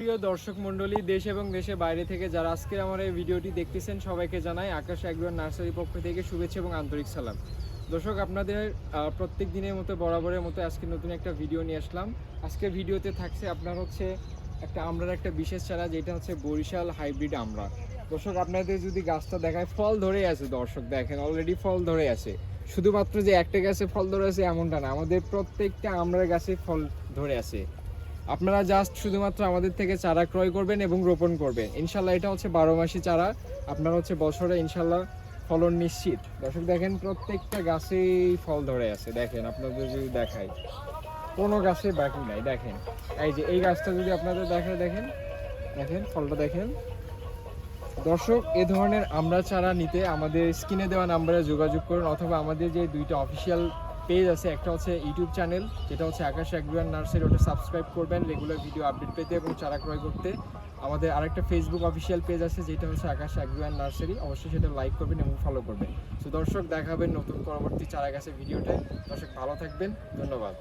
প্রিয় দর্শক মণ্ডলী, দেশ এবং দেশের বাইরে থেকে যারা আজকে আমার এই ভিডিওটি দেখতেছেন সবাইকে জানাই আকাশ অ্যাগ্রো নার্সারি পক্ষ থেকে শুভেচ্ছা এবং আন্তরিক সালাম। দর্শক, আপনাদের প্রত্যেক দিনের মতো বরাবরের মতো আজকে নতুন একটা ভিডিও নিয়ে আসলাম। আজকে ভিডিওতে থাকছে আপনার হচ্ছে আমরার একটা বিশেষ চারা, যেটা হচ্ছে বরিশাল হাইব্রিড আমড়া। দর্শক, আপনাদের যদি গাছটা দেখায়, ফল ধরে আছে। দর্শক দেখেন, অলরেডি ফল ধরে আছে। শুধুমাত্র যে একটা গাছে ফল ধরে আছে এমনটা না, আমাদের প্রত্যেকটা আমড়ার গাছে ফল ধরে আছে। আপনারা জাস্ট শুধুমাত্র আমাদের থেকে চারা ক্রয় করবেন এবং রোপণ করবেন। ইনশাল্লাহ এটা হচ্ছে 12 মাসি চারা। আপনার হচ্ছে বছরে ইনশাল্লাহ ফলন নিশ্চিত। দর্শক দেখেন, প্রত্যেকটা গাছেই ফল ধরে আছে। দেখেন, আপনাদের যদি দেখাই, কোনো গাছে বাকি নাই। দেখেন, এই যে এই গাছটা যদি আপনাদের দেখায়, দেখেন দেখেন ফলটা দেখেন। দর্শক, এ ধরনের আমড়া চারা নিতে আমাদের স্ক্রিনে দেওয়া নাম্বারে যোগাযোগ করুন, অথবা আমাদের যে দুইটা অফিসিয়াল পেজ আছে, একটা হচ্ছে ইউটিউব চ্যানেল যেটা হচ্ছে আকাশ অ্যাগ্রো নার্সারি, ওটা সাবস্ক্রাইব করবেন রেগুলার ভিডিও আপডেট পেতে এবং চারা ক্রয় করতে। আমাদের আরেকটা ফেসবুক অফিসিয়াল পেজ আছে যেটা হচ্ছে আকাশ অ্যাগ্রো নার্সারি, অবশ্যই সেটা লাইক করবেন এবং ফলো করবেন। তো দর্শক, দেখাবেন নতুন পরবর্তী চারা গাছের ভিডিওতে। দর্শক ভালো থাকবেন, ধন্যবাদ।